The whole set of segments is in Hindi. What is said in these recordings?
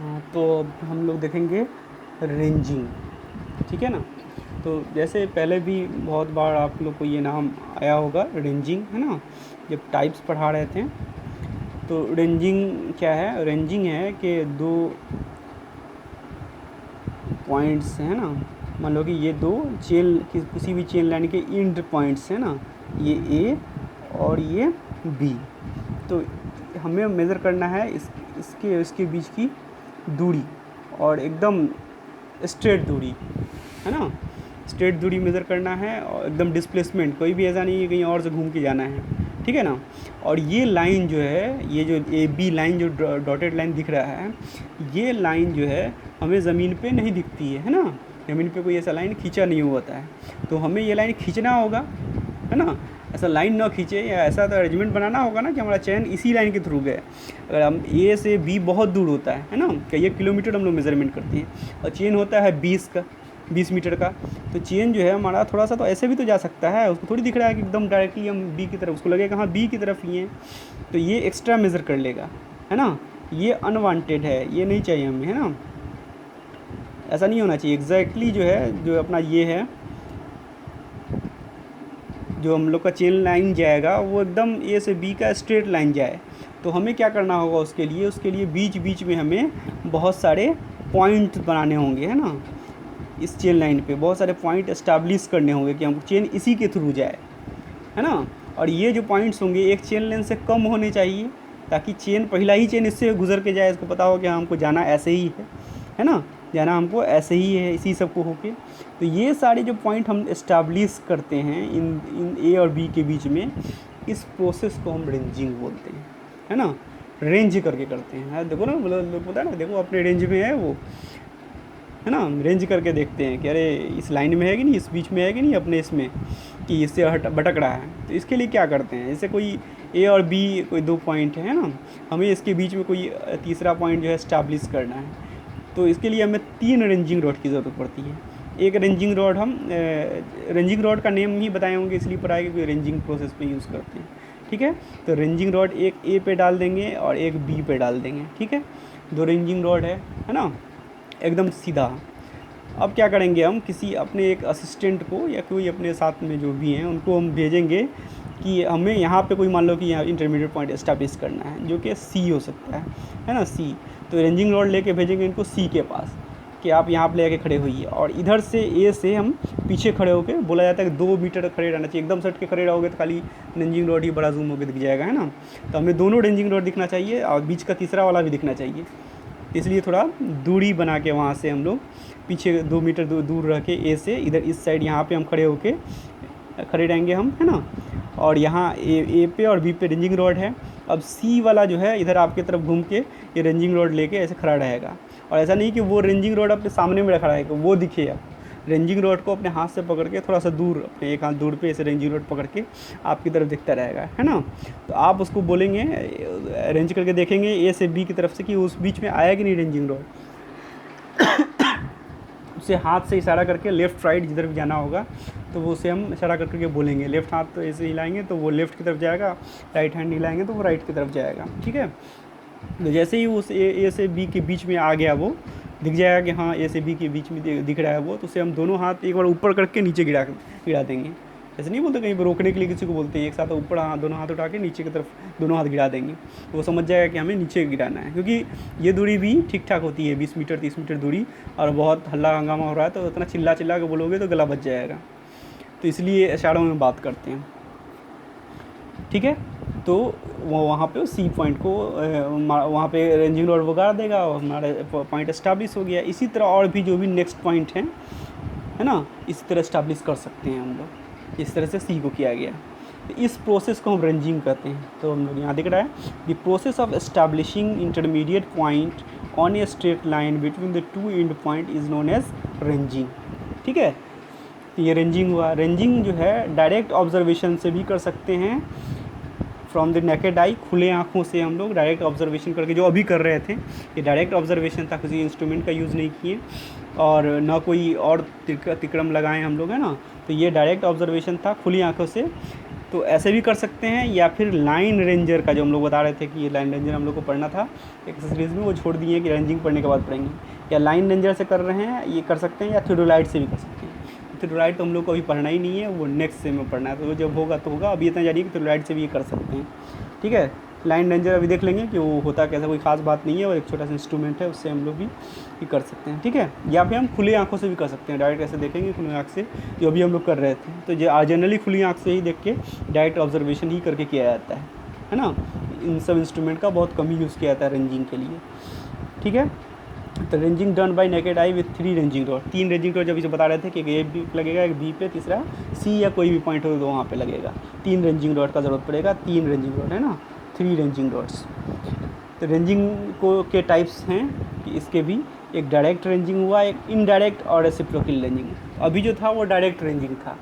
हाँ, तो अब हम लोग देखेंगे रेंजिंग। ठीक है ना। तो जैसे पहले भी बहुत बार आप लोग को ये नाम आया होगा, रेंजिंग, है ना, जब टाइप्स पढ़ा रहे थे। तो रेंजिंग क्या है? रेंजिंग है कि दो पॉइंट्स है ना, मान लो कि ये दो चेन, किसी भी चेन लाइन के इंड पॉइंट्स है ना, ये ए और ये बी। तो हमें मेज़र करना है इसके इसके बीच की दूरी, और एकदम स्ट्रेट दूरी, है ना, स्ट्रेट दूरी मेज़र करना है, और एकदम डिस्प्लेसमेंट, कोई भी ऐसा नहीं है कहीं और से घूम के जाना है। ठीक है ना। और ये लाइन जो है, ये जो ए बी लाइन जो डॉटेड लाइन दिख रहा है, ये लाइन जो है हमें ज़मीन पे नहीं दिखती है ना, ज़मीन पे कोई ऐसा लाइन खींचा नहीं हुआ होता है। तो हमें ये लाइन खींचना होगा, है ना। ऐसा लाइन ना खींचे, या ऐसा तो अरेंजमेंट बनाना होगा ना कि हमारा चैन इसी लाइन के थ्रू गए। अगर हम ए से बी बहुत दूर होता है ना, कई किलोमीटर हम लोग मेज़रमेंट करते हैं, और चेन होता है 20 मीटर का। तो चेन जो है हमारा थोड़ा सा तो ऐसे भी तो जा सकता है, उसको थोड़ी दिख रहा है कि एकदम डायरेक्टली हम बी की तरफ, उसको लगेगा हाँ बी की तरफ ही है, तो ये एक्स्ट्रा मेज़र कर लेगा, है ना। ये अनवांटेड है, ये नहीं चाहिए हमें, है ना। ऐसा नहीं होना चाहिए। एग्जैक्टली जो है, जो अपना ये है, जो हम लोग का चेन लाइन जाएगा वो एकदम ए से बी का स्ट्रेट लाइन जाए। तो हमें क्या करना होगा उसके लिए बीच बीच में हमें बहुत सारे पॉइंट बनाने होंगे, है ना। इस चेन लाइन पे बहुत सारे पॉइंट एस्टैब्लिश करने होंगे कि हम चेन इसी के थ्रू जाए, है ना। और ये जो पॉइंट्स होंगे एक चेन लेंथ से कम होने चाहिए, ताकि चेन, पहला ही चेन इससे गुजर के जाए, इसको पता हो कि हाँ हमको जाना ऐसे ही है ना, जाना हमको ऐसे ही है, इसी सब को होके। तो ये सारे जो पॉइंट हम इस्टेब्लिश करते हैं इन इन ए और बी के बीच में, इस प्रोसेस को हम रेंजिंग बोलते हैं, है ना। रेंज करके करते हैं। देखो ना, लोग पता है ना, देखो अपने रेंज में है वो, है ना, रेंज करके देखते हैं कि अरे इस लाइन में है कि नहीं, इस बीच में है कि नहीं, अपने इसमें कि इससे भटक रहा है। तो इसके लिए क्या करते हैं, जैसे कोई ए और बी कोई दो पॉइंट है ना, हमें इसके बीच में कोई तीसरा पॉइंट जो है इस्टेब्लिश करना है। तो इसके लिए हमें 3 रेंजिंग रॉड की ज़रूरत पड़ती है। एक रेंजिंग रॉड हम रेंजिंग रॉड का नेम ही बताए होंगे, इसलिए पढ़ाई कि रेंजिंग प्रोसेस में यूज़ करते हैं। ठीक है। तो रेंजिंग रॉड एक ए पे डाल देंगे और एक बी पे डाल देंगे। ठीक है। 2 रेंजिंग रॉड है ना, एकदम सीधा। अब क्या करेंगे, हम किसी अपने एक असिस्टेंट को या कोई अपने साथ में जो भी हैं उनको हम भेजेंगे कि हमें यहाँ पे कोई, मान लो कि यहाँ इंटरमीडिएट पॉइंट एस्टैब्लिश करना है, जो कि सी हो सकता है ना, सी। तो रेंजिंग रॉड लेके भेजेंगे इनको सी के पास कि आप यहाँ पे लेके खड़े होइए, और इधर से ए से हम पीछे खड़े होकर, बोला जाता है कि 2 मीटर खड़े रहना चाहिए। एकदम सट के खड़े रहोगे तो खाली रेंजिंग रॉड ही बड़ा जूम होकर दिख जाएगा, है ना। तो हमें दोनों रेंजिंग रॉड दिखना चाहिए और बीच का तीसरा वाला भी दिखना चाहिए। इसलिए थोड़ा दूरी बना के वहाँ से हम लोग पीछे 2 मीटर दूर रह के ए से, इधर इस साइड यहाँ पे हम खड़े होके खड़े रहेंगे हम, है ना। और यहाँ ए पे और बी पे रेंजिंग रॉड है। अब सी वाला जो है इधर आपकी तरफ घूम के ये रेंजिंग रॉड लेके ऐसे खड़ा रहेगा, और ऐसा नहीं कि वो रेंजिंग रॉड अपने सामने में रखा रहेगा, वो दिखे। अब रेंजिंग रॉड को अपने हाथ से पकड़ के थोड़ा सा दूर, अपने एक हाथ दूर पे ऐसे रेंजिंग रॉड पकड़ के आपकी तरफ दिखता रहेगा, है ना। तो आप उसको बोलेंगे, रेंज करके देखेंगे ए से बी की तरफ से कि उस बीच में आया कि नहीं रेंजिंग रॉड। उसे हाथ से इशारा करके लेफ़्ट राइट जिधर भी जाना होगा, तो वो उसे हम इशारा करके बोलेंगे। लेफ़्ट हाथ तो ऐसे हिलाएंगे तो वो लेफ़्ट की तरफ जाएगा, राइट हैंड हिलाएंगे तो वो राइट की तरफ जाएगा। ठीक है। तो जैसे ही उस ए से बी के बीच में आ गया, वो दिख जाएगा कि हाँ ए से बी के बीच में दिख रहा है वो, तो उसे हम दोनों हाथ एक बार ऊपर करके नीचे गिरा देंगे। ऐसे नहीं बोलते, कहीं पर रोकने के लिए किसी को बोलते हैं, एक साथ ऊपर दोनों हाथ उठा के नीचे की तरफ दोनों हाथ गिरा देंगे, तो वो समझ जाएगा कि हमें नीचे गिराना है। क्योंकि ये दूरी भी ठीक ठाक होती है, 20 मीटर 30 मीटर दूरी, और बहुत हल्ला हंगामा हो रहा है तो उतना चिल्ला के बोलोगे तो गला बच जाएगा। तो इसलिए इशारों में बात करते हैं। ठीक है। तो वो वहाँ पे सी पॉइंट को वहाँ पे रेंजिंग रॉड वो गाड़ देगा और हमारा पॉइंट एस्टैब्लिश हो गया। इसी तरह और भी जो भी नेक्स्ट पॉइंट हैं, है ना, इसी तरह एस्टैब्लिश कर सकते हैं हम लोग। इस तरह से सी को किया गया। तो इस प्रोसेस को हम रेंजिंग कहते हैं। तो हम लोग यहाँ दिख रहा है, the process of establishing intermediate point on a straight line between the 2 end point is known as ranging. ठीक है। तो ये रेंजिंग हुआ। रेंजिंग जो है डायरेक्ट ऑब्जर्वेशन से भी कर सकते हैं, फ्रॉम द नेकेड आई, खुले आँखों से हम लोग डायरेक्ट ऑब्जर्वेशन करके, जो अभी कर रहे थे ये डायरेक्ट ऑब्जर्वेशन था, किसी इंस्ट्रूमेंट का यूज़ नहीं किए और ना कोई और तिक्रम लगाएं हम लोग, है ना। तो ये डायरेक्ट ऑब्जर्वेशन था खुली आँखों से तो ऐसे भी कर सकते हैं, या फिर लाइन रेंजर का जो हम लोग बता रहे थे कि ये लाइन रेंजर हम लोग को पढ़ना था एक सीरीज़ में, वो छोड़ दिए कि रेंजिंग पढ़ने के बाद पढ़ेंगे। या लाइन रेंजर से कर रहे हैं ये कर सकते हैं, या थियोडोलाइट से भी कर सकते हैं। थियोडोलाइट तो हम लोग को अभी पढ़ना ही नहीं है, वो नेक्स्ट सेम में पढ़ना है, तो वो जब होगा तो होगा। अभी इतना जानिए कि थियोडोलाइट से भी ये कर सकते हैं, ठीक है। लाइन रेंजर अभी देख लेंगे कि वो होता कैसा, कोई खास बात नहीं है, और एक छोटा सा इंस्ट्रूमेंट है, उससे हम लोग भी कर सकते हैं, ठीक है। या फिर हम खुली आंखों से भी कर सकते हैं, डायरेक्ट ऐसे देखेंगे खुली आँख से, जो अभी हम लोग कर रहे थे। तो जो जनरली खुली आँख से ही देख के डायरेक्ट ऑब्जर्वेशन ही करके किया जाता है ना। इन सब इंस्ट्रूमेंट का बहुत कम ही यूज़ किया जाता है रेंजिंग के लिए, ठीक है। तो ranging done by naked eye with 3 ranging rod, 3 ranging rod जब इसे बता रहे थे कि एक बी लगेगा, एक बी पे, तीसरा सी या कोई भी पॉइंट हो तो वहाँ पे लगेगा। 3 रेंजिंग रॉड का ज़रूरत पड़ेगा, 3 रेंजिंग रॉड है ना, 3 रेंजिंग रॉड्स। तो रेंजिंग को के टाइप्स हैं कि इसके भी एक डायरेक्ट रेंजिंग हुआ, एक इनडायरेक्ट और रेसिप्रोकल रेंजिंग। अभी जो था वो डायरेक्ट रेंजिंग था,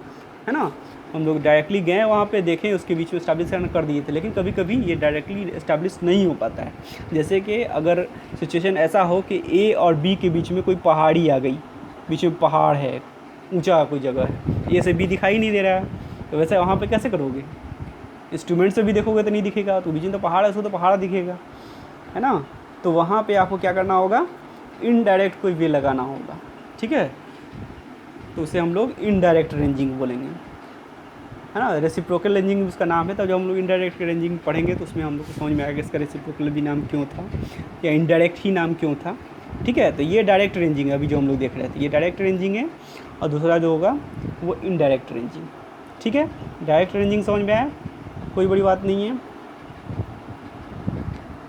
है ना। हम लोग डायरेक्टली गए वहाँ पे देखें, उसके बीच में इस्टेब्लिश कर दिए थे। लेकिन कभी कभी ये डायरेक्टली इस्टेब्लिश नहीं हो पाता है। जैसे कि अगर सिचुएशन ऐसा हो कि ए और बी के बीच में कोई पहाड़ी आ गई, बीच में पहाड़ है, ऊंचा कोई जगह है, ए से बी दिखाई नहीं दे रहा है, तो वैसे वहाँ पे कैसे करोगे? इंस्ट्रूमेंट से भी देखोगे तो नहीं दिखेगा, तो बीच में तो पहाड़ है, उसको तो पहाड़ दिखेगा, है ना। तो वहाँ पे आपको क्या करना होगा, इनडायरेक्ट कोई वे लगाना होगा, ठीक है। तो उसे हम लोग इनडायरेक्ट रेंजिंग बोलेंगे, है ना। रेसिप्रोकल रेंजिंग उसका नाम है। तो जब हम लोग इनडायरेक्ट रेंजिंग पढ़ेंगे तो उसमें हम लोग को समझ में आएगा इसका रेसिप्रोकल भी नाम क्यों था, या इनडायरेक्ट ही नाम क्यों था, ठीक है। तो ये डायरेक्ट रेंजिंग है, अभी जो हम लोग देख रहे थे ये डायरेक्ट रेंजिंग है, और दूसरा जो होगा वो इनडायरेक्ट रेंजिंग, ठीक है। डायरेक्ट रेंजिंग समझ में आया, कोई बड़ी बात नहीं है।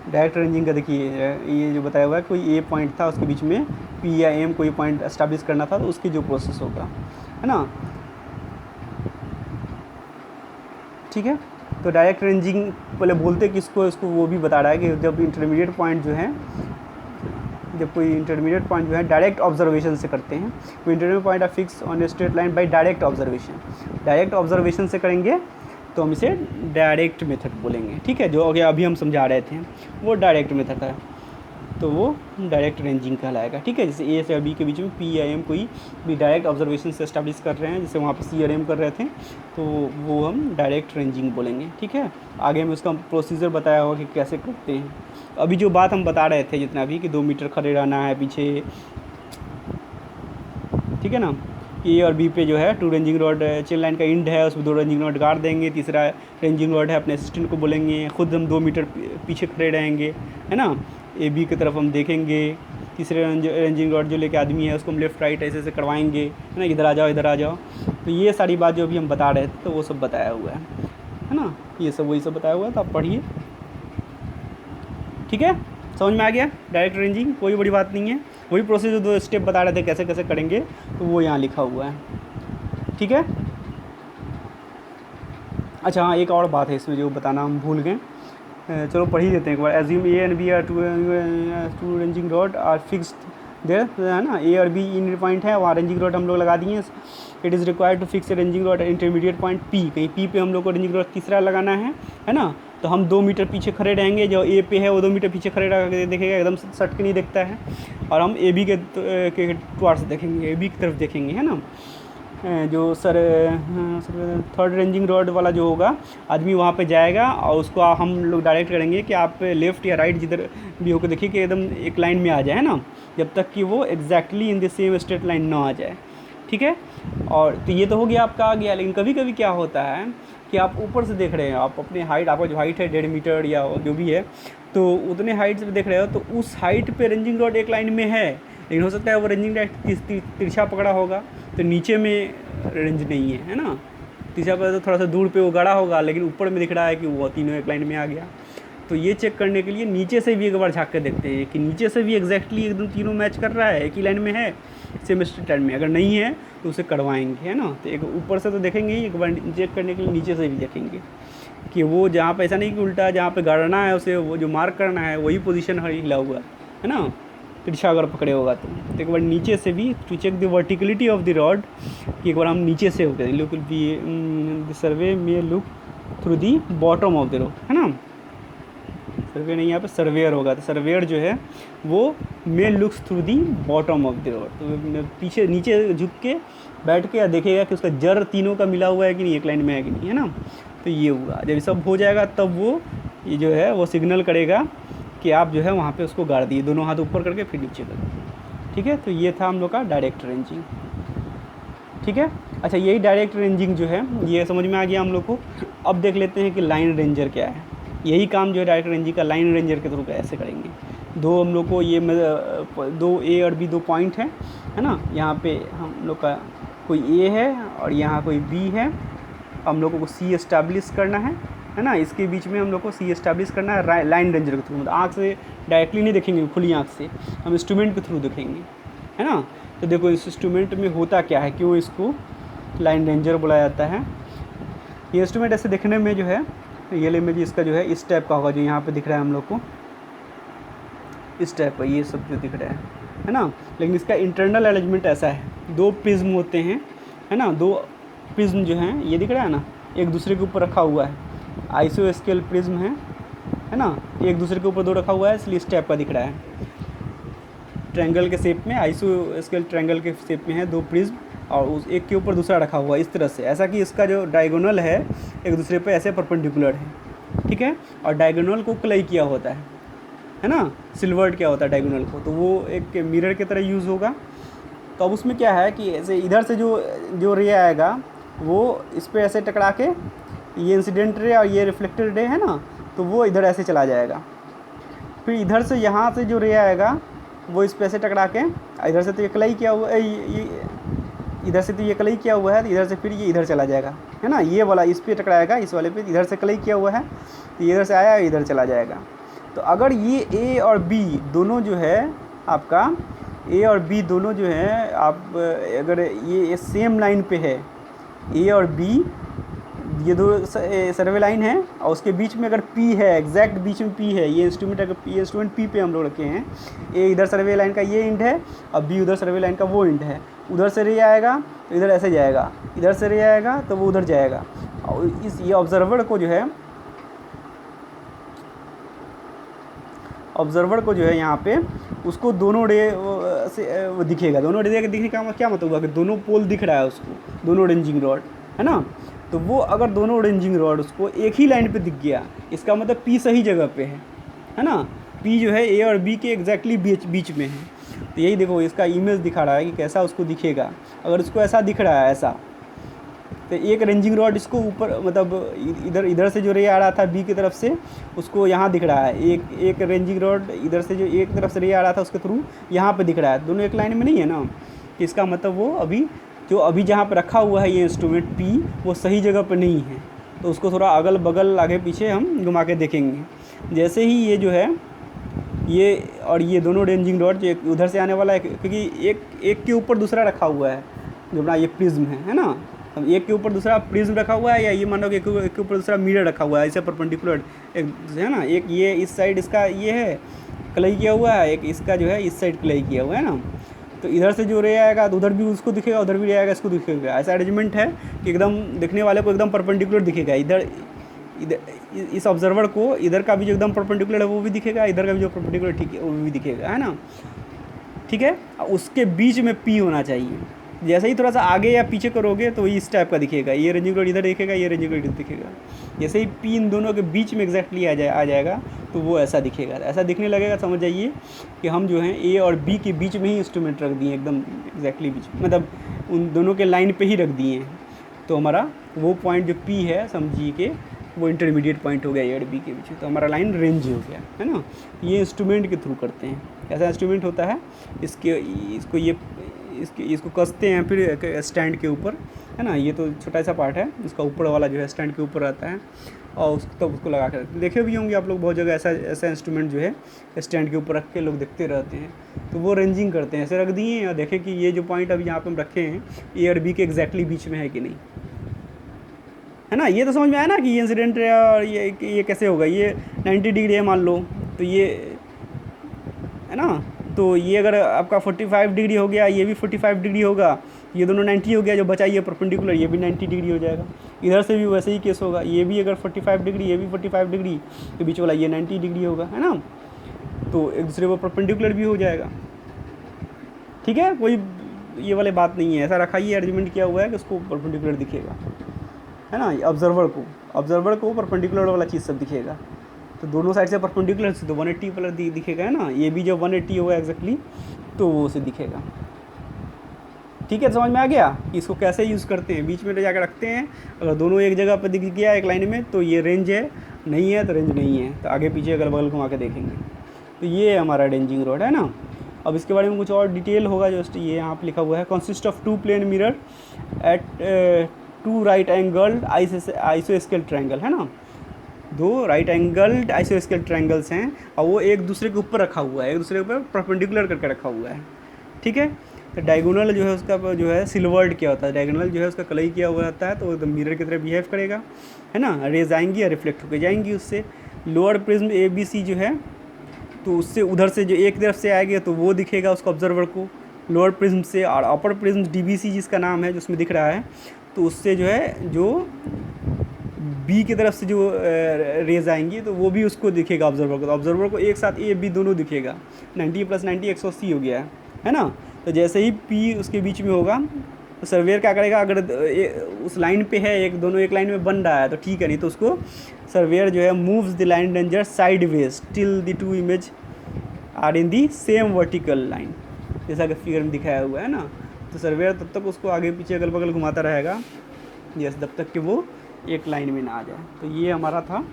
डायरेक्ट रेंजिंग का देखिए ये जो बताया हुआ है, कोई ए पॉइंट था, उसके बीच में पी या एम कोई पॉइंट एस्टैब्लिश करना था, तो उसकी जो प्रोसेस होगा, है ना, ठीक है। तो डायरेक्ट रेंजिंग पहले बोलते किसको, इसको वो भी बता रहा है कि जब इंटरमीडिएट पॉइंट जो है, जब कोई इंटरमीडिएट पॉइंट जो है डायरेक्ट ऑब्जर्वेशन से करते हैं, वो intermediate point are fix on a straight line by direct observation. Direct observation से करेंगे तो हम इसे डायरेक्ट मेथड बोलेंगे, ठीक है। जो अभी हम समझा रहे थे वो डायरेक्ट मेथड है, तो वो डायरेक्ट रेंजिंग कहलाएगा, ठीक है। जैसे ए से बी के बीच में पी या एम कोई भी डायरेक्ट ऑब्जर्वेशन से एस्टैब्लिश कर रहे हैं, जैसे वहाँ पे सी और एम कर रहे थे, तो वो हम डायरेक्ट रेंजिंग बोलेंगे, ठीक है। आगे में उसका प्रोसीजर बताया होगा कि कैसे करते हैं। अभी जो बात हम बता रहे थे जितना भी कि 2 मीटर खड़े रहना है पीछे, ठीक है ना। ए और बी पे जो है 2 रेंजिंग रॉड चेन लाइन का इंड है, उसमें 2 रेंजिंग रॉड गाड़ देंगे, तीसरा रेंजिंग रॉड है अपने असिस्टेंट को बोलेंगे, खुद हम 2 मीटर पीछे खड़े रहेंगे, है ना। ए बी की तरफ हम देखेंगे, तीसरे रेंजिंग रॉड जो लेके आदमी है उसको हम लेफ़्ट राइट ऐसे ऐसे करवाएंगे, है ना, इधर आ जाओ इधर आ जाओ। तो ये सारी बात जो अभी हम बता रहे थे तो वो सब बताया हुआ है ना, ये सब वही सब बताया हुआ है, तो आप पढ़िए, ठीक है। समझ में आ गया डायरेक्ट रेंजिंग, कोई बड़ी बात नहीं है। वही प्रोसेस जो 2 स्टेप बता रहे थे कैसे कैसे करेंगे, तो वो यहाँ लिखा हुआ है, ठीक है। अच्छा हाँ, एक और बात है इसमें जो बताना हम भूल गए, चलो पढ़ ही देते हैं एक बार। Assume A and B are 2 ranging rod are fixed there, है ना। ए और बी इन पॉइंट है, वहाँ रेंजिंग रॉड हम लोग लगा दिए। It is required to fix a ranging rod intermediate point P, कहीं पी पे हम लोग को रेंजिंग रॉड तीसरा लगाना है ना। तो हम 2 मीटर पीछे खड़े रहेंगे, जो ए पे है वो 2 मीटर पीछे खड़े रह देखेगा, एकदम सट के नहीं देखता है, और हम ए बी के टुवार्ड्स देखेंगे, ए बी की तरफ देखेंगे, है ना। जो थर्ड रेंजिंग रॉड वाला जो होगा आदमी वहाँ पे जाएगा, और उसको हम लोग डायरेक्ट करेंगे कि आप लेफ़्ट या राइट जिधर भी होकर देखिए कि एकदम एक लाइन में आ जाए, है ना, जब तक कि वो exactly in the same straight line ना आ जाए, ठीक है। और तो ये तो हो गया आपका आ गया। लेकिन कभी कभी क्या होता है कि आप ऊपर से देख रहे हैं, आप अपने हाइट, आपका जो हाइट है 1.5 मीटर या जो भी है, तो उतने हाइट से देख रहे हो, तो उस हाइट पे रेंजिंग रॉड एक लाइन में है, लेकिन हो सकता है वो रेंजिंग रॉड तिरछा पकड़ा होगा, तो नीचे में रेंज नहीं है ना। तिरछा पर तो थोड़ा सा दूर पे वो गड़ा होगा, लेकिन ऊपर में दिख रहा है कि वो तीनों एक लाइन में आ गया। तो ये चेक करने के लिए नीचे से भी एक बार झाँक के देखते हैं कि नीचे से भी एग्जैक्टली एकदम तीनों मैच कर रहा है, एक ही लाइन में है, सेम स्ट्रेट लाइन में। अगर नहीं है तो उसे करवाएंगे, है ना। तो एक ऊपर से तो देखेंगे ही, एक बार चेक करने के लिए नीचे से भी देखेंगे कि वो जहाँ पे ऐसा नहीं कि उल्टा जहाँ पे गाड़ना है उसे वो जो मार्क करना है वही पोजीशन हिला हुआ है ना, तिरछा अगर पकड़े होगा तो एक बार नीचे से भी to check the verticality of the rod, कि एक बार हम नीचे से होते हैं, लुक द सर्वे में look through the bottom of the rod, है ना। सर्वे नहीं, यहाँ पे सर्वेयर होगा, तो सर्वेयर जो है वो may looks through the bottom of the rod, तो पीछे नीचे झुक के बैठ के या देखेगा कि उसका जर तीनों का मिला हुआ है कि नहीं, एक लाइन में है कि नहीं, है ना। तो ये हुआ। जब ये सब हो जाएगा तब वो ये जो है वो सिग्नल करेगा कि आप जो है वहाँ पे उसको गाड़ दिए, दोनों हाथ ऊपर करके फिर नीचे कर दिए। ठीक है, तो ये था हम लोग का डायरेक्ट रेंजिंग। ठीक है, अच्छा यही डायरेक्ट रेंजिंग जो है ये समझ में आ गया हम लोग को। अब देख लेते हैं कि लाइन रेंजर क्या है। यही काम जो है डायरेक्ट रेंजिंग का लाइन रेंजर के थ्रू कैसे करेंगे। दो हम लोग को ये दो ए और बी दो पॉइंट है ना। यहाँ पे हम लोग का कोई ए है और यहाँ कोई बी है। हम लोगों को सी एस्टैब्लिश करना है ना। इसके बीच में हम लोग को सी एस्टैब्लिश करना है लाइन रेंजर के थ्रू। मतलब आँख से डायरेक्टली नहीं देखेंगे, खुली आँख से हम इंस्ट्रूमेंट के थ्रू देखेंगे, है ना। तो देखो इस इंस्ट्रूमेंट में होता क्या है, क्यों इसको लाइन रेंजर बोला जाता है। ये इंस्ट्रूमेंट ऐसे देखने में जो है रियल इमेज इसका जो है इस टाइप का होगा, जो यहाँ पे दिख रहा है हम लोग को इस टाइप का, ये सब जो दिख रहा है ना। लेकिन इसका इंटरनल अरेंजमेंट ऐसा है, दो प्रिज्म होते हैं, है ना। दो प्रिज्म जो हैं ये दिख रहा है ना, एक दूसरे के ऊपर रखा हुआ है, आइसो स्केल प्रिज्म है ना। एक दूसरे के ऊपर दो रखा हुआ है, इसलिए इस टाइप का दिख रहा है। ट्रायंगल के शेप में, आइसो स्केल ट्रायंगल के शेप में है दो प्रिज्म, और उस एक के ऊपर दूसरा रखा हुआ है इस तरह से, ऐसा कि इसका जो डायगोनल है एक दूसरे पे ऐसे परपेंडिकुलर है। ठीक है, और डायगोनल को क्लाई किया होता है ना, सिल्वर्ड क्या होता है डायगोनल को, तो वो एक मिरर की तरह यूज़ होगा। तो अब उसमें क्या है कि ऐसे इधर से जो रे आएगा वो इस पर ऐसे टकरा के, ये इंसिडेंट रे और ये रिफ्लेक्टेड रे है ना, तो वो इधर ऐसे चला जाएगा। फिर इधर से यहाँ से जो रे आएगा वो इस पे ऐसे टकरा के, इधर से तो ये क्लाई किया हुआ है, इधर से तो ये क्लाई किया हुआ है, तो इधर से फिर ये इधर चला जाएगा, है ना। ये वाला इस पे टकराएगा, इस वाले पे इधर से क्लाई किया हुआ है, तो इधर से आया इधर चला जाएगा। तो अगर ये ए और बी दोनों जो है आपका, ए और बी दोनों जो है आप अगर ये सेम लाइन पे है, ए और बी ये दो सर्वे लाइन है, और उसके बीच में अगर पी है, एग्जैक्ट बीच में पी है, ये इंस्ट्रूमेंट अगर ये इंस्ट्रूमेंट पी पे हम लोग रखे हैं, ए इधर सर्वे लाइन का ये एंड है और बी उधर सर्वे लाइन का वो एंड है। उधर से रे आएगा तो इधर ऐसे जाएगा, इधर से रे आएगा तो वो उधर जाएगा। और ये ऑब्जर्वर को जो है यहाँ पे उसको दोनों रे से वो दिखेगा, दोनों रे दिखने का क्या मतलब हुआ कि दोनों पोल दिख रहा है उसको, दोनों रेंजिंग रॉड, है ना। तो वो अगर दोनों रेंजिंग रॉड उसको एक ही लाइन पे दिख गया, इसका मतलब पी सही जगह पे है ना। पी जो है ए और बी के एग्जैक्टली बीच में है। तो यही देखो इसका इमेज दिखा रहा है कि कैसा उसको दिखेगा। अगर उसको ऐसा दिख रहा है ऐसा, तो एक रेंजिंग रॉड इसको ऊपर मतलब इधर से जो रे आ रहा था बी की तरफ से, उसको यहाँ दिख रहा है। एक रेंजिंग रॉड इधर से जो एक तरफ से रे आ रहा था उसके थ्रू यहाँ पे दिख रहा है, दोनों एक लाइन में नहीं है ना। कि इसका मतलब वो अभी जहाँ पे रखा हुआ है ये इंस्ट्रूमेंट पी, वो सही जगह पे नहीं है। तो उसको थोड़ा अगल बगल आगे पीछे हम घुमा के देखेंगे। जैसे ही ये जो है ये और ये दोनों रेंजिंग रॉड जो उधर से आने वाला है, क्योंकि एक के ऊपर दूसरा रखा हुआ है, जो अपना ये प्रिज्म है ना। अब एक के ऊपर दूसरा प्रिज्म रखा हुआ है, या ये मान लो कि एक के ऊपर दूसरा मिरर रखा हुआ है ऐसे परपेंडिकुलर, एक है ना। एक ये इस साइड इसका ये है क्लाई किया हुआ है, एक इसका जो है इस साइड क्लाई किया हुआ है ना। तो इधर से जो रे आएगा तो उधर भी उसको दिखेगा, उधर भी रे आएगा इसको दिखेगा। ऐसा अरेंजमेंट है कि एकदम दिखने वाले को एकदम परपेंडिकुलर दिखेगा। इधर इस ऑब्जर्वर को इधर का भी जो एकदम परपेंडिकुलर है वो भी दिखेगा, इधर का भी जो परपेंडिकुलर ठीक है वो भी दिखेगा, है ना। ठीक है, उसके बीच में पी होना चाहिए। जैसे ही थोड़ा सा आगे या पीछे करोगे तो इस टाइप का दिखेगा, ये रेंजिंग रॉड इधर दिखेगा, ये रेंजिंग रॉड इधर दिखेगा। जैसे ही पी इन दोनों के बीच में एग्जैक्टली आ जाएगा तो वो ऐसा दिखेगा। ऐसा दिखने लगेगा समझ जाइए कि हम जो हैं ए और बी के बीच में ही इंस्ट्रूमेंट रख दिए, एकदम एग्जैक्टली बीच में, मतलब उन दोनों के लाइन पे ही रख दिए हैं। तो हमारा वो पॉइंट जो पी है समझिए कि वो इंटरमीडिएट पॉइंट हो गया ए और बी के बीच में, तो हमारा लाइन रेंज हो गया, है ना। ये इंस्ट्रूमेंट के थ्रू करते हैं। ऐसा इंस्ट्रूमेंट होता है, इसको कसते हैं फिर स्टैंड के ऊपर, है ना। ये तो छोटा सा पार्ट है, इसका ऊपर वाला जो है स्टैंड के ऊपर रहता है, और उसको लगा कर देखे भी होंगे आप लोग बहुत जगह। ऐसा इंस्ट्रूमेंट जो है स्टैंड के ऊपर रख के लोग देखते रहते हैं, तो वो रेंजिंग करते हैं। ऐसे रख दिए और देखें कि ये जो पॉइंट अभी यहाँ पे हम रखे हैं ए और बी के एग्जैक्टली बीच में है कि नहीं, है ना। ये तो समझ में आया ना कि ये इंसिडेंट है और ये कैसे होगा। ये 90 डिग्री है मान लो, तो ये है ना। तो ये अगर आपका 45 डिग्री हो गया, ये भी 45 डिग्री होगा, ये दोनों 90 हो गया, जो बचा ये परपेंडिकुलर ये भी 90 डिग्री हो जाएगा। इधर से भी वैसे ही केस होगा, ये भी अगर 45 डिग्री, ये भी 45 डिग्री, तो बीच वाला ये 90 डिग्री होगा, है ना। तो एक दूसरे को परपेंडिकुलर भी हो जाएगा। ठीक है, कोई ये वाली बात नहीं है। ऐसा रखा ही अरेंजमेंट किया हुआ है कि उसको परपेंडिकुलर दिखेगा। है ना, ऑब्जर्वर को परपेंडिकुलर वाला चीज़ सब दिखेगा। तो दोनों साइड से परपेंडिकुलर से तो 180 वाला दिखेगा, है ना, ये भी जो 180 होगा एग्जैक्टली तो वो उसे दिखेगा। ठीक है, समझ में आ गया कि इसको कैसे यूज़ करते हैं। बीच में ले जाकर रखते हैं, अगर दोनों एक जगह पर दिख गया एक लाइन में तो ये रेंज है, नहीं है तो रेंज नहीं है, तो आगे पीछे अगल बगल घुमा के देखेंगे। तो ये हमारा रेंजिंग रॉड है ना। अब इसके बारे में कुछ और डिटेल होगा, जस्ट ये यहाँ पर लिखा हुआ है, consist of 2 plane mirror at 2 right angled आइसोस्केल ट्रायंगल, है ना। 2 राइट एंगल्ड आइसोस्केल ट्रायंगल्स हैं और वो एक दूसरे के ऊपर रखा हुआ है, एक दूसरे के ऊपर परपेंडिकुलर करके रखा हुआ है। ठीक है, तो डायगोनल जो है उसका जो है सिल्वर्ड क्या होता है, डायगोनल जो है उसका कलई किया हुआ रहता है, तो एकदम मिरर की तरह बिहेव करेगा, है ना। रेज आएंगी या रिफ्लेक्ट होकर जाएंगी उससे। लोअर प्रिज्म ABC जो है तो उससे उधर से जो एक तरफ से आएगा तो वो दिखेगा उसको ऑब्जर्वर को लोअर प्रिज्म से, और अपर प्रिज्म DBC जिसका नाम है जो उसमें दिख रहा है, तो उससे जो है जो B की तरफ से जो रेज आएंगी तो वो भी उसको दिखेगा ऑब्जर्वर को। तो ऑब्जर्वर को एक साथ A B दोनों दिखेगा। 90 + 90 180 हो गया है ना। तो जैसे ही P उसके बीच में होगा तो सर्वेयर क्या करेगा, अगर उस लाइन पे है एक, दोनों एक लाइन में बन रहा है तो ठीक है, नहीं तो उसको सर्वेयर जो है moves the line ranger sideways till the 2 image are in the same vertical line, जैसा कि फिगर में दिखाया हुआ है ना। तो सर्वेयर तब तक उसको आगे पीछे अगल बगल घुमाता रहेगा यस, जब तक कि वो एक लाइन में ना आ जाए। तो ये हमारा था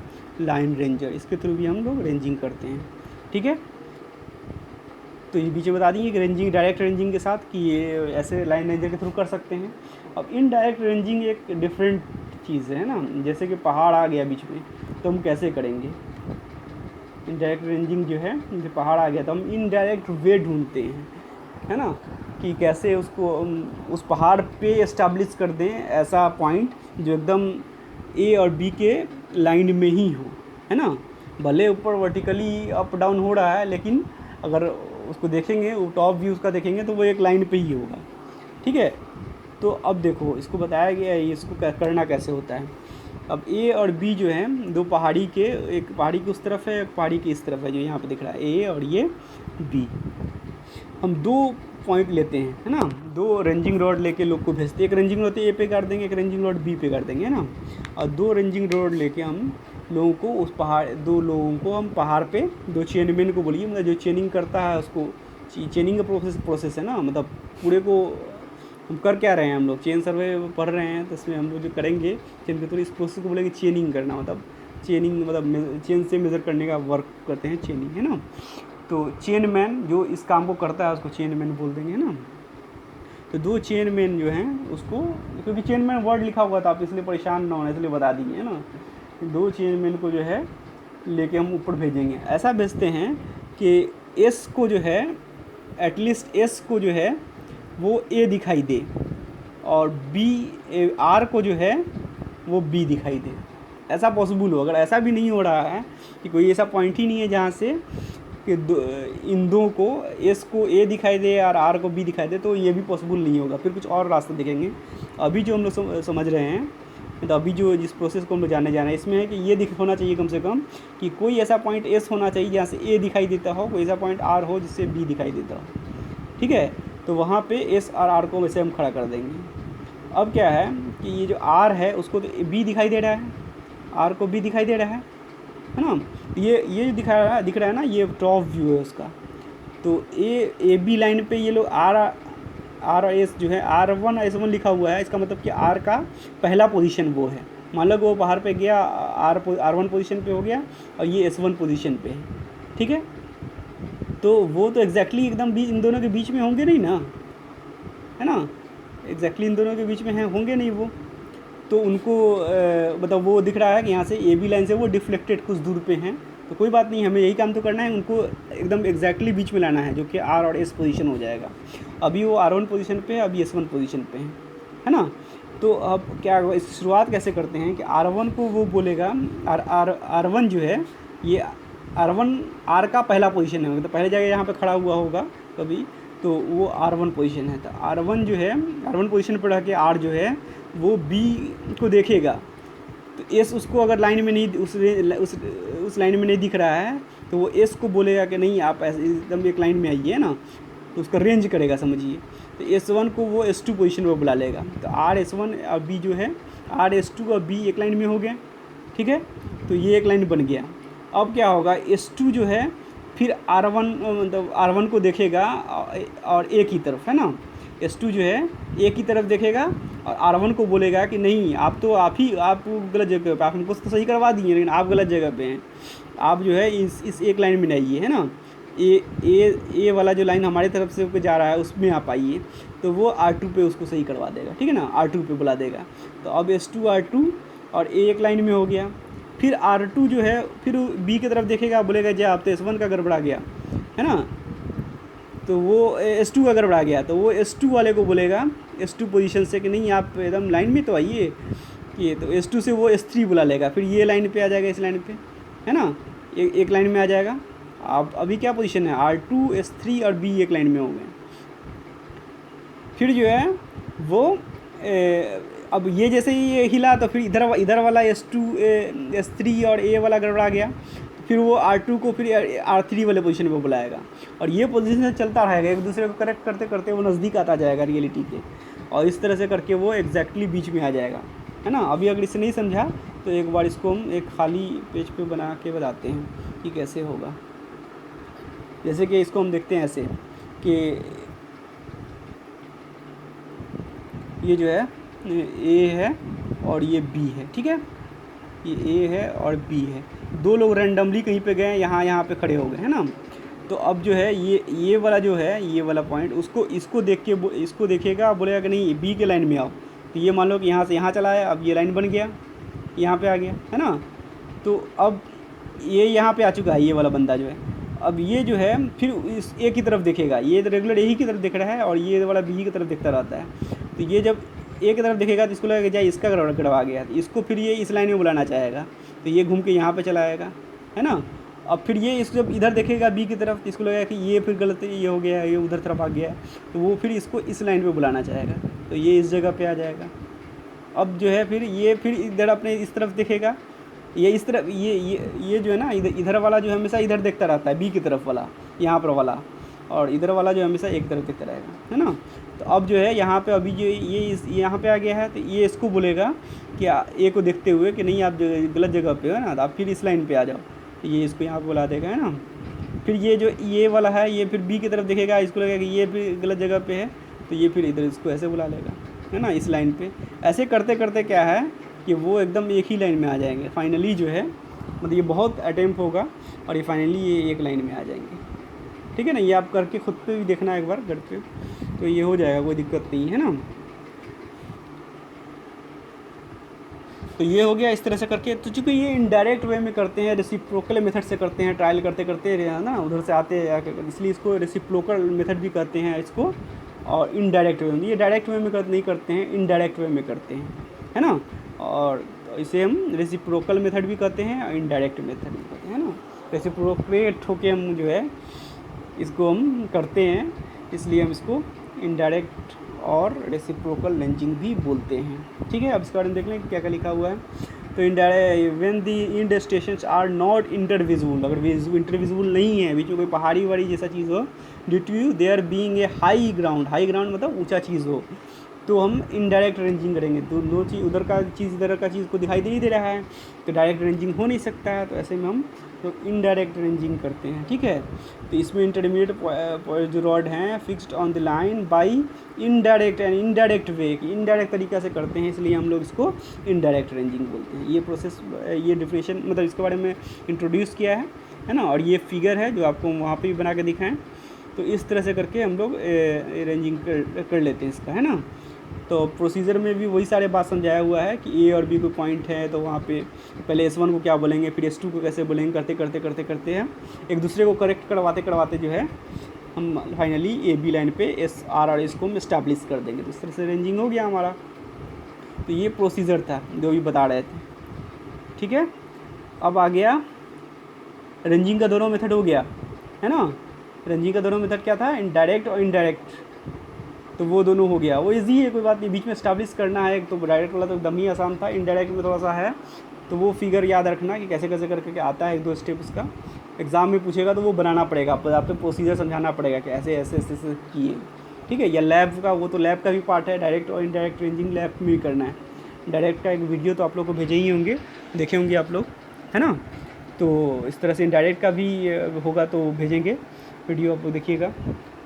लाइन रेंजर, इसके थ्रू भी हम लोग रेंजिंग करते हैं। ठीक है, तो ये बीच में बता देंगे कि रेंजिंग डायरेक्ट रेंजिंग के साथ कि ये ऐसे लाइन रेंजर के थ्रू कर सकते हैं। अब इनडायरेक्ट रेंजिंग एक डिफरेंट चीज़ है ना, जैसे कि पहाड़ आ गया बीच में तो हम कैसे करेंगे। इनडायरेक्ट रेंजिंग जो है, जैसे पहाड़ आ गया तो हम इनडायरेक्ट वे ढूंढते हैं, है ना, कि कैसे उसको उस पहाड़ पे एस्टैब्लिश कर दें ऐसा पॉइंट जो एकदम A और B के लाइन में ही हो, है ना। भले ऊपर वर्टिकली अप डाउन हो रहा है, लेकिन अगर उसको देखेंगे, वो टॉप व्यू उसका देखेंगे तो वो एक लाइन पे ही होगा। ठीक है, तो अब देखो इसको बताया गया है इसको करना कैसे होता है। अब A और B जो है दो पहाड़ी के, एक पहाड़ी की उस तरफ है, एक पहाड़ी की इस तरफ है, जो यहाँ पे दिख रहा है A और ये B। हम 2 पॉइंट लेते हैं, है ना, 2 रेंजिंग रॉड लेके लोग को भेजते हैं। एक रेंजिंग रॉड A पे कर देंगे, एक रेंजिंग रॉड B पे कर देंगे, है ना। और 2 रेंजिंग रॉड लेके हम लोगों को उस पहाड़, 2 लोगों को हम पहाड़ पे, 2 चेनमैन को बोलिए, मतलब जो चेनिंग करता है उसको, चेनिंग का प्रोसेस है ना, मतलब पूरे को हम कर क्या रहे हैं, हम लोग चेन सर्वे पढ़ रहे हैं, तो इसमें हम लोग जो करेंगे चेन के थ्रू, इस प्रोसेस को बोलेंगे चेनिंग करना। मतलब चेनिंग मतलब चेन से मेज़र करने का वर्क करते हैं, चेनिंग, है ना। तो चेनमैन जो इस काम को करता है उसको चेनमैन बोल देंगे, है ना। तो 2 चेनमैन जो हैं उसको, क्योंकि चेनमैन वर्ड लिखा हुआ था, आप इसलिए परेशान ना होना, इसलिए बता दिए, है ना। 2 चेनमैन को जो है लेके हम ऊपर भेजेंगे। ऐसा भेजते हैं कि S को जो है, एटलीस्ट S को जो है वो A दिखाई दे, और R को जो है वो B दिखाई दे। ऐसा पॉसिबल हो। अगर ऐसा भी नहीं हो रहा है कि कोई ऐसा पॉइंट ही नहीं है जहाँ से कि इन दो को, S को A दिखाई दे और R को B दिखाई दे, तो ये भी पॉसिबल नहीं होगा। फिर कुछ और रास्ते देखेंगे। अभी जो हम लोग समझ रहे हैं, तो अभी जो जिस प्रोसेस को हम लोग जानने जा रहे हैं, इसमें है कि ये होना चाहिए कम से कम कि कोई ऐसा पॉइंट S होना चाहिए जहाँ से A दिखाई देता हो, कोई ऐसा पॉइंट R हो जिससे B दिखाई देता हो। ठीक है, तो वहाँ पे S और R को वैसे हम खड़ा कर देंगे। अब क्या है कि ये जो R है उसको तो B दिखाई दे रहा है, R को B दिखाई दे रहा है ना। ये जो दिख रहा है ना, ये टॉप व्यू है उसका। तो A B लाइन पे ये लोग R और S जो है, R1 S1 लिखा हुआ है, इसका मतलब कि R का पहला पोजीशन वो है। मान लो वो बाहर पे गया, R1 पोजीशन पे हो गया और ये S1 पोजीशन पे है। ठीक है, तो वो तो एग्जैक्टली एकदम इन दोनों के बीच में होंगे नहीं ना, है ना। एग्जैक्टली इन दोनों के बीच में होंगे नहीं वो, तो उनको मतलब वो दिख रहा है कि यहाँ से AB लाइन से वो डिफ्लेक्टेड कुछ दूर पे हैं। तो कोई बात नहीं, हमें यही काम तो करना है, उनको एकदम एग्जैक्टली बीच में लाना है, जो कि R और S पोजीशन हो जाएगा। अभी वो R1 पोजीशन पे है, अभी S1 पोजीशन पे है ना। तो अब क्या, इस शुरुआत कैसे करते हैं कि R1 को वो बोलेगा, R1 जो है, ये R1 R का पहला पोजीशन है, तो पहले जगह यहाँ पे खड़ा हुआ होगा कभी, तो वो R1 पोजीशन है। तो R1 जो है, R1 पोजीशन पर रह के R जो है वो B को देखेगा। तो S उसको अगर लाइन में नहीं, उस लाइन में नहीं दिख रहा है, तो वो S को बोलेगा कि नहीं आप ऐसे एकदम एक लाइन में आइए ना, तो उसका रेंज करेगा, समझिए। तो S1 को वो S2 पोजीशन पर बुला लेगा। तो R S1 और B जो है R/S2 और B एक लाइन में हो गए, ठीक है। तो ये एक लाइन बन गया। अब क्या होगा, S2 जो है फिर R1 मतलब R1 को देखेगा और A की तरफ, है ना। S2 जो है A की तरफ देखेगा और R1 को बोलेगा कि नहीं, आप गलत जगह पे, आप हमको तो सही करवा दिए लेकिन आप गलत जगह पे हैं, आप जो है इस एक लाइन में आइए, है ना। ए वाला जो लाइन हमारी तरफ से ऊपर जा रहा है उसमें आप आइए, तो वो R2 पे उसको सही करवा देगा, ठीक है ना, R2 पे बुला देगा। तो अब S2 R2 और A एक लाइन में हो गया। फिर R2 जो है फिर B की तरफ देखेगा, बोलेगा जी आप तो S1 का गड़बड़ा गया, है ना। तो वो S2 का गड़बड़ा गया, तो वो S2 वाले को बोलेगा S2 पोजीशन से कि नहीं, आप एकदम लाइन में तो आइए। ये तो S2 से वो S3 बुला लेगा, फिर ये लाइन पे आ जाएगा, इस लाइन पे, है ना, एक लाइन में आ जाएगा। अब अभी क्या पोजीशन है, R2 S3 और B एक लाइन में हो गए। फिर जो है वो अब ये जैसे ही ये हिला तो फिर इधर वाला S2 S3 और A वाला गड़बड़ा गया, फिर वो R2 को फिर R3 वाले पोजीशन पे बुलाएगा, और ये पोजीशन चलता रहेगा, एक दूसरे को करेक्ट करते करते वो नज़दीक आता जाएगा रियलिटी के, और इस तरह से करके वो एग्जैक्टली बीच में आ जाएगा, है ना। अभी अगर इसे नहीं समझा तो एक बार इसको हम एक खाली पेज पे बना के बताते हैं कि कैसे होगा। जैसे कि इसको हम देखते हैं ऐसे कि ये जो है A है और ये B है, ठीक है, ये A है और B है, दो लोग रैंडमली कहीं पे गए, यहाँ पे खड़े हो गए, है ना। तो अब जो है ये वाला जो है, ये वाला पॉइंट इसको देखेगा, बोलेगा कि नहीं B के लाइन में आओ। तो ये मान लो कि यहाँ से यहाँ चला है, अब ये लाइन बन गया, यहाँ पे आ गया, है ना। तो अब ये यहाँ पे आ चुका है, ये वाला बंदा जो है। अब ये जो है फिर इस A की तरफ देखेगा, ये रेगुलर A ही की तरफ देख रहा है और ये वाला B की तरफ देखता रहता है। तो ये जब A की तरफ देखेगा तो इसको लगेगा जाए इसका गड़बड़ा गया, तो इसको फिर ये इस लाइन में बुलाना चाहेगा, तो ये घूम के यहाँ पे चला आएगा, है ना। अब फिर ये इसको जब इधर देखेगा B की तरफ, तो इसको लगेगा कि ये फिर गलत ये हो गया, ये उधर तरफ आ गया, तो वो फिर इसको इस लाइन पे बुलाना चाहेगा, तो ये इस जगह पे आ जाएगा। अब जो है फिर ये फिर इधर अपने इस तरफ देखेगा, ये इस तरफ ये जो है ना, इधर वाला जो हमेशा इधर देखता रहता है, B की तरफ वाला, यहाँ पर वाला, और इधर वाला जो हमेशा एक तरफ देखता रहेगा, है ना। तो अब जो है यहाँ पे अभी जो ये यहाँ पे आ गया है, तो ये इसको बोलेगा कि A को देखते हुए कि नहीं आप गलत जगह पे हो ना, तो आप फिर इस लाइन पे आ जाओ, तो ये इसको यहाँ पे बुला देगा, है ना। फिर ये जो ये वाला है, ये फिर B की तरफ देखेगा, इसको लगेगा कि ये भी गलत जगह पे है, तो ये फिर इधर इसको ऐसे बुला लेगा, है ना, इस लाइन पे। ऐसे करते करते क्या है कि वो एकदम एक ही लाइन में आ जाएंगे फाइनली, जो है मतलब ये बहुत अटेम्प्ट होगा और ये फाइनली ये एक लाइन में आ जाएंगे, ठीक है ना। ये आप करके खुद पे भी देखना एक बार घर पे, तो ये हो जाएगा, कोई दिक्कत नहीं है ना। तो ये हो गया इस तरह से करके। तो चूँकि ये इनडायरेक्ट वे में करते हैं, रेसिप्रोकल मेथड से करते हैं, ट्रायल करते करते है ना, उधर से आते हैं, इसलिए इसको रेसिप्रोकल मेथड भी कहते हैं इसको। और इनडायरेक्ट वे में, ये डायरेक्ट वे में नहीं करते हैं, इनडायरेक्ट वे में करते हैं, है ना। और इसे हम रेसिप्रोकल मेथड भी कहते हैं और इनडायरेक्ट मेथड भी कहते हैं ना। रेसिप्रोकेट होके हम जो है इसको हम करते हैं, इसलिए हम इसको इनडायरेक्ट और रेसिप्रोकल लेंजिंग भी बोलते हैं, ठीक है। अब इसके बारे में देख लें क्या क्या लिखा हुआ है। तो indirect when the end stations are not intervisible, अगर इंटरविजिबल नहीं है, बीच में कोई पहाड़ी वाड़ी जैसा चीज़ हो, due to there being a high ground मतलब ऊंचा चीज़ हो, तो हम इनडायरेक्ट रेंजिंग करेंगे। तो दो चीज़, उधर का चीज़ इधर का चीज़ को दिखाई दे रहा है, तो डायरेक्ट रेंजिंग हो नहीं सकता है, तो ऐसे में हम तो इनडायरेक्ट रेंजिंग करते हैं, ठीक है। तो इसमें इंटरमीडिएट जो रॉड हैं fixed on the line by indirect way, indirect तरीक़ा से करते हैं, इसलिए हम लोग इसको इनडायरेक्ट रेंजिंग बोलते हैं। ये प्रोसेस, ये डिफिनेशन मतलब इसके बारे में इंट्रोड्यूस किया है ना। और ये फिगर है जो आपको वहाँ पे भी बना के दिखाएं। तो इस तरह से करके हम लोग रेंजिंग कर लेते हैं इसका, है ना। तो प्रोसीजर में भी वही सारे बात समझाया हुआ है कि A और B को पॉइंट है, तो वहाँ पे पहले S1 को क्या बोलेंगे, फिर S2 को कैसे बोलेंगे, करते हैं एक दूसरे को करेक्ट करवाते जो है हम फाइनली AB लाइन पे SR और S को हम इस्टेब्लिश कर देंगे। तो इस तरह से रेंजिंग हो गया हमारा। तो ये प्रोसीजर था जो भी बता रहे थे, ठीक है। अब आ गया रेंजिंग का दोनों मेथड हो गया, है ना। रेंजिंग का दोनों मेथड क्या था, इनडायरेक्ट और इनडायरेक्ट, तो वो दोनों हो गया। वो इजी है, कोई बात नहीं, बीच में इस्टेब्लिश करना है। तो डायरेक्ट वाला तो एकदम ही आसान था, इनडायरेक्ट में थोड़ा सा है, तो वो फिगर याद रखना कि कैसे कैसे करके आता है, एक दो स्टेप उसका एग्ज़ाम में पूछेगा तो वो बनाना पड़ेगा, आपको प्रोसीजर समझाना पड़ेगा कि ऐसे ऐसे ऐसे ऐसे किए, ठीक है। या लैब का, वो तो लैब का भी पार्ट है, डायरेक्ट और इनडायरेक्ट रेंजिंग लैब में भी करना है, डायरेक्ट का एक वीडियो तो आप लोग को भेजे ही होंगे, देखे होंगे आप लोग, है ना। तो इस तरह से इनडायरेक्ट का भी होगा तो भेजेंगे वीडियो, आप लोग देखिएगा।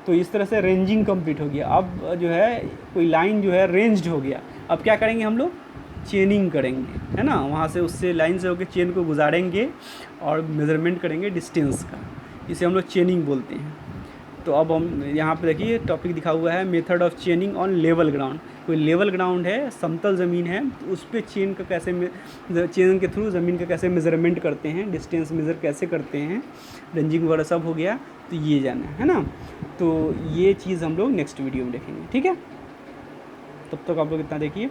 तो इस तरह से रेंजिंग कंप्लीट हो गया। अब जो है कोई लाइन जो है रेंज्ड हो गया, अब क्या करेंगे हम लोग, चेनिंग करेंगे, है ना। वहाँ से उससे लाइन से होकर चेन को गुजारेंगे और मेज़रमेंट करेंगे डिस्टेंस का, इसे हम लोग चेनिंग बोलते हैं। तो अब हम यहाँ पे देखिए टॉपिक दिखा हुआ है method of चेनिंग on level ground. कोई लेवल ग्राउंड है, समतल ज़मीन है, तो उस पर चेन का कैसे चेन के थ्रू ज़मीन का कैसे मेज़रमेंट करते हैं, डिस्टेंस मेज़र कैसे करते हैं, रेंजिंग वगैरह सब हो गया। तो ये जाना है ना। तो ये चीज़ हम लोग नेक्स्ट वीडियो में देखेंगे, ठीक है। तब तक आप लोग इतना देखिए।